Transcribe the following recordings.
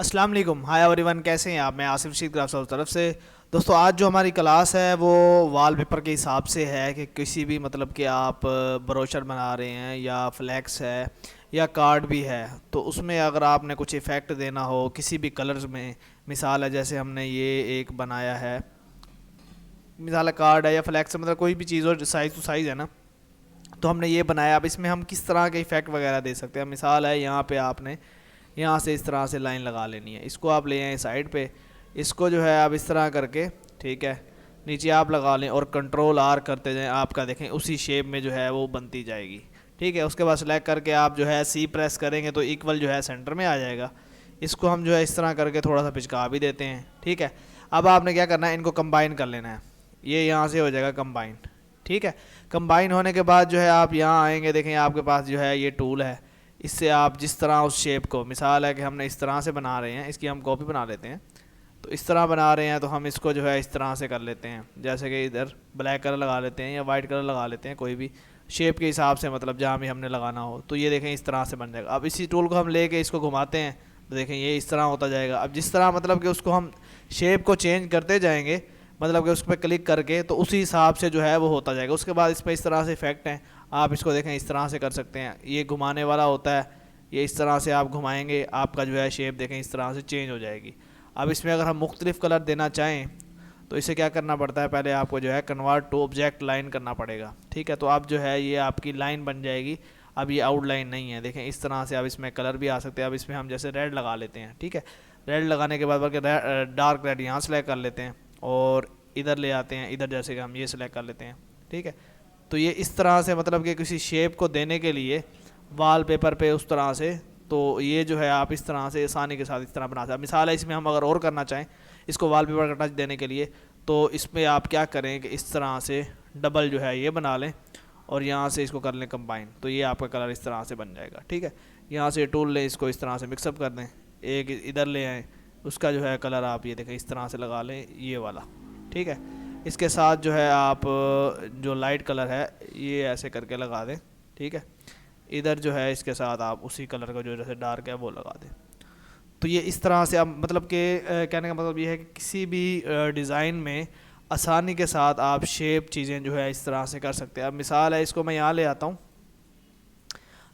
अस्सलाम वालेकुम, hi everyone, कैसे हैं आप। मैं आसिफ रशीद ग्राफ्स हाउस तरफ से। दोस्तों, आज जो हमारी क्लास है वो वॉलपेपर के हिसाब से है कि किसी भी मतलब कि आप ब्रोशर बना रहे हैं या फ्लैक्स है या कार्ड भी है, तो उसमें अगर आपने कुछ इफ़ेक्ट देना हो किसी भी कलर्स में। मिसाल है, जैसे हमने ये एक बनाया है, मिसाल है कार्ड है या फ्लैक्स है, मतलब कोई भी चीज़ हो, साइज़ टू साइज़ है ना, तो हमने ये बनाया। अब इसमें हम किस तरह के इफ़ेक्ट वगैरह दे सकते हैं। मिसाल है, यहाँ पे आपने यहाँ से इस तरह से लाइन लगा लेनी है, इसको आप ले आए साइड पे, इसको जो है आप इस तरह करके, ठीक है, नीचे आप लगा लें और कंट्रोल आर करते जाएं। आपका देखें उसी शेप में जो है वो बनती जाएगी। ठीक है, उसके बाद सेलेक्ट करके आप जो है सी प्रेस करेंगे तो इक्वल जो है सेंटर में आ जाएगा। इसको हम जो है इस तरह करके थोड़ा सा पिचका भी देते हैं। ठीक है, अब आपने क्या करना है, इनको कंबाइन कर लेना है। ये यहाँ से हो जाएगा कंबाइन। ठीक है, कंबाइन होने के बाद जो है आप यहाँ आएंगे, देखें आपके पास जो है ये टूल है, इससे आप जिस तरह उस शेप को, मिसाल है कि हमने इस तरह से बना रहे हैं, इसकी हम कॉपी बना लेते हैं, तो इस तरह बना रहे हैं तो हम इसको जो है इस तरह से कर लेते हैं। जैसे कि इधर ब्लैक कलर लगा लेते हैं या वाइट कलर लगा लेते हैं, कोई भी शेप के हिसाब से, मतलब जहाँ भी हमने लगाना हो। तो ये देखें इस तरह से बन जाएगा। अब इसी टूल को हम लेके इसको घुमाते हैं तो देखें ये इस तरह होता जाएगा। अब जिस तरह मतलब कि उसको हम शेप को चेंज करते जाएंगे, मतलब कि उस पर क्लिक करके, तो उसी हिसाब से जो है वो होता जाएगा। उसके बाद इस पर इस तरह से इफेक्ट हैं, आप इसको देखें इस तरह से कर सकते हैं। ये घुमाने वाला होता है, ये इस तरह से आप घुमाएंगे, आपका जो है शेप देखें इस तरह से चेंज हो जाएगी। अब इसमें अगर हम मुख्तलिफ कलर देना चाहें तो इसे क्या करना पड़ता है, पहले आपको जो है कन्वर्ट टू ऑब्जेक्ट लाइन करना पड़ेगा। ठीक है, तो अब जो है ये आपकी लाइन बन जाएगी। अब ये आउटलाइन नहीं है, देखें इस तरह से। अब इसमें कलर भी आ सकते हैं। अब इसमें हम जैसे रेड लगा लेते हैं। ठीक है, रेड लगाने के बाद बल्कि डार्क रेड यहाँ सेलेक्ट कर लेते हैं और इधर ले आते हैं, इधर जैसे कि हम ये सेलेक्ट कर लेते हैं। ठीक है, तो ये इस तरह से मतलब कि किसी शेप को देने के लिए वॉलपेपर पे उस तरह से, तो ये जो है आप इस तरह से आसानी के साथ इस तरह बना सकते हैं। मिसाल है, इसमें हम अगर और करना चाहें इसको वॉलपेपर का टच देने के लिए, तो इसमें आप क्या करें कि इस तरह से डबल जो है ये बना लें और यहाँ से इसको कर लें कंबाइन, तो ये आपका कलर इस तरह से बन जाएगा। ठीक है, यहाँ से टूल लें, इसको इस तरह से मिक्सअप कर दें, एक इधर ले आएँ, उसका जो है कलर आप ये देखें इस तरह से लगा लें, ये वाला। ठीक है, इसके साथ जो है आप जो लाइट कलर है ये ऐसे करके लगा दें। ठीक है, इधर जो है इसके साथ आप उसी कलर का जो जैसे डार्क है वो लगा दें। तो ये इस तरह से आप मतलब कि कहने का मतलब ये है कि किसी भी डिज़ाइन में आसानी के साथ आप शेप चीज़ें जो है इस तरह से कर सकते हैं। अब मिसाल है, इसको मैं यहाँ ले आता हूँ,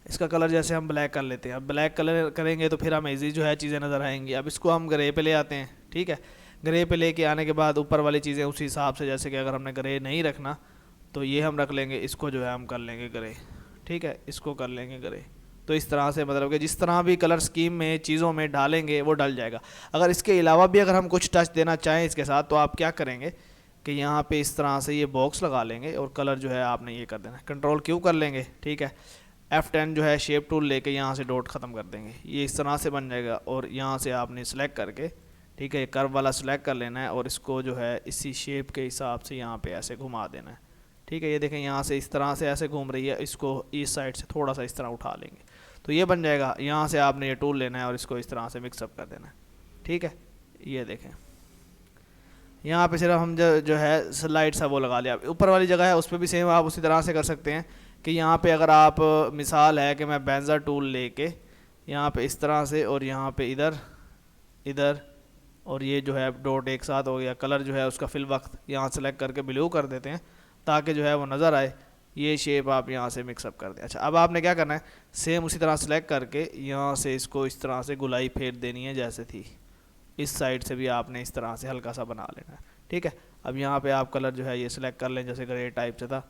इसका कलर जैसे हम ब्लैक कर लेते हैं। अब ब्लैक कलर करेंगे तो फिर हमें इजी जो है चीज़ें नज़र आएंगी। अब इसको हम ग्रे पे ले आते हैं। ठीक है, ग्रे पे लेके आने के बाद ऊपर वाली चीज़ें उसी हिसाब से, जैसे कि अगर हमने ग्रे नहीं रखना तो ये हम रख लेंगे, इसको जो है हम कर लेंगे ग्रे। ठीक है, इसको कर लेंगे ग्रे। तो इस तरह से मतलब कि जिस तरह भी कलर स्कीम में चीज़ों में डालेंगे वो डल जाएगा। अगर इसके अलावा भी अगर हम कुछ टच देना चाहें इसके साथ, तो आप क्या करेंगे कि यहाँ पे इस तरह से ये बॉक्स लगा लेंगे और कलर जो है आपने ये कर देना है, कंट्रोल क्यू कर लेंगे। ठीक है, F10 जो है शेप टूल लेके यहाँ से डॉट ख़त्म कर देंगे, ये इस तरह से बन जाएगा। और यहाँ से आपने सेलेक्ट करके, ठीक है, कर्व वाला सेलेक्ट कर लेना है और इसको जो है इसी शेप के हिसाब से यहाँ पे ऐसे घुमा देना है। ठीक है, ये देखें यहाँ से इस तरह से ऐसे घूम रही है, इसको इस साइड से थोड़ा सा इस तरह उठा लेंगे तो ये बन जाएगा। यहाँ से आपने ये टूल लेना है और इसको इस तरह से मिक्सअप कर देना है। ठीक है, ये देखें यहाँ पे सिर्फ हम जो है स्लाइड सा वो लगा लिया। ऊपर वाली जगह है उस पर भी सेम आप उसी तरह से कर सकते हैं कि यहाँ पे अगर आप, मिसाल है कि मैं बेंजर टूल लेके यहाँ पे इस तरह से और यहाँ पे इधर इधर और ये जो है डॉट एक साथ हो गया, कलर जो है उसका फिल वक्त यहाँ सेलेक्ट करके ब्लू कर देते हैं ताकि जो है वो नज़र आए। ये शेप आप यहाँ से मिक्सअप कर दें। अच्छा, अब आपने क्या करना है, सेम उसी तरह सेलेक्ट करके यहाँ से इसको इस तरह से गुलाई फेर देनी है जैसे थी। इस साइड से भी आपने इस तरह से हल्का सा बना लेना है। ठीक है, अब यहाँ पे आप कलर जो है ये सिलेक्ट कर लें जैसे ग्रे टाइप से था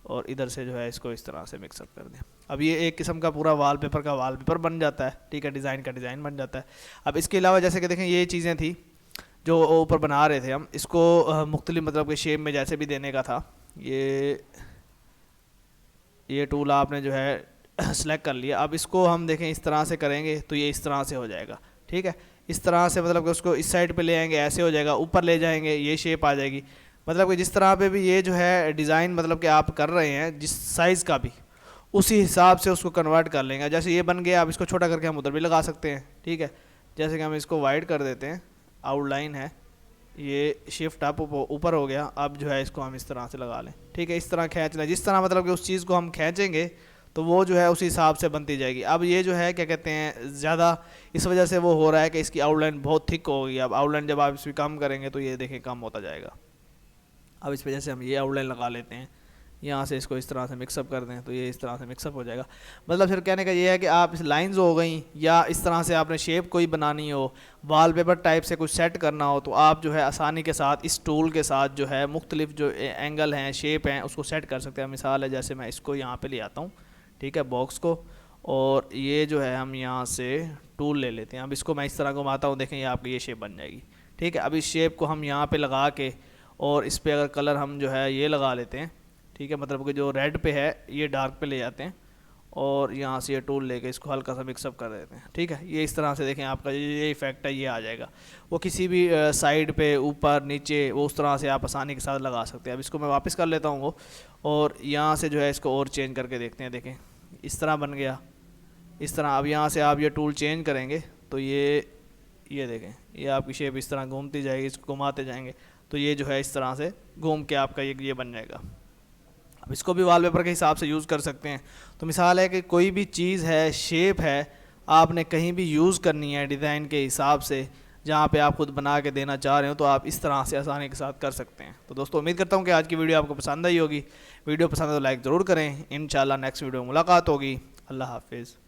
और इधर से जो है इसको इस तरह से मिक्सअप कर दें। अब ये एक किस्म का पूरा वॉलपेपर का वॉलपेपर बन जाता है। ठीक है, डिज़ाइन का डिज़ाइन बन जाता है। अब इसके अलावा जैसे कि देखें ये चीज़ें थी जो ऊपर बना रहे थे हम, इसको मुख्तलिफ मतलब के शेप में जैसे भी देने का था, ये टूल आपने जो है सेलेक्ट कर लिया। अब इसको हम देखें इस तरह से करेंगे तो ये इस तरह से हो जाएगा। ठीक है, इस तरह से मतलब कि उसको इस साइड पे ले आएंगे, ऐसे हो जाएगा, ऊपर ले जाएंगे ये शेप आ जाएगी। मतलब कि जिस तरह पे भी ये जो है डिज़ाइन मतलब कि आप कर रहे हैं जिस साइज़ का भी, उसी हिसाब से उसको कन्वर्ट कर लेंगे। जैसे ये बन गया, अब इसको छोटा करके हम उधर भी लगा सकते हैं। ठीक है, जैसे कि हम इसको वाइड कर देते हैं, आउटलाइन है, ये शिफ्ट अप ऊपर हो गया। अब जो है इसको हम इस तरह से लगा लें। ठीक है, इस तरह खींच लें, जिस तरह मतलब कि उस चीज़ को हम खींचेंगे तो वो जो है उसी हिसाब से बनती जाएगी। अब ये जो है क्या कहते हैं ज़्यादा इस वजह से वो हो रहा है कि इसकी आउटलाइन बहुत थिक हो गई। अब आउटलाइन जब आप इसमें कम करेंगे तो ये देखें कम होता जाएगा। अब इस वजह से हम ये आउटलाइन लगा लेते हैं, यहाँ से इसको इस तरह से मिक्सअप कर दें तो ये इस तरह से मिक्सअप हो जाएगा। मतलब फिर कहने का ये है कि आप इस लाइंस हो गई या इस तरह से आपने शेप कोई बनानी हो, वॉलपेपर टाइप से कुछ सेट करना हो, तो आप जो है आसानी के साथ इस टूल के साथ जो है मुख्तलिफ जो एंगल हैं, शेप हैं, उसको सेट कर सकते हैं। मिसाल है जैसे मैं इसको यहाँ पर ले आता हूँ, ठीक है, बॉक्स को, और ये जो है हम यहाँ से टूल ले लेते हैं। अब इसको मैं इस तरह घुमाता हूँ, देखें ये आपकी ये शेप बन जाएगी, ठीक है। अब इस शेप को हम यहाँ पे लगा के और इस पर अगर कलर हम जो है ये लगा लेते हैं, ठीक है, मतलब कि जो रेड पे है ये डार्क पे ले जाते हैं और यहाँ से ये टूल लेके इसको हल्का सा मिक्सअप कर देते हैं, ठीक है। ये इस तरह से देखें आपका ये इफेक्ट है, ये आ जाएगा। वो किसी भी साइड पे, ऊपर नीचे, वो उस तरह से आप आसानी के साथ लगा सकते हैं। अब इसको मैं वापस कर लेता हूँ वो, और यहाँ से जो है इसको और चेंज करके देखते हैं। देखें इस तरह बन गया, इस तरह। अब यहाँ से आप ये टूल चेंज करेंगे तो ये देखें ये आपकी शेप इस तरह घूमती जाएगी, इसको घुमाते जाएंगे तो ये जो है इस तरह से घूम के आपका ये बन जाएगा। अब इसको भी वॉलपेपर के हिसाब से यूज़ कर सकते हैं। तो मिसाल है कि कोई भी चीज़ है, शेप है, आपने कहीं भी यूज़ करनी है डिज़ाइन के हिसाब से, जहाँ पे आप खुद बना के देना चाह रहे हो, तो आप इस तरह से आसानी के साथ कर सकते हैं। तो दोस्तों उम्मीद करता हूँ कि आज की वीडियो आपको पसंद आई होगी। वीडियो पसंद है तो लाइक ज़रूर करें। इंशाल्लाह नेक्स्ट वीडियो में मुलाकात होगी। अल्लाह हाफिज़।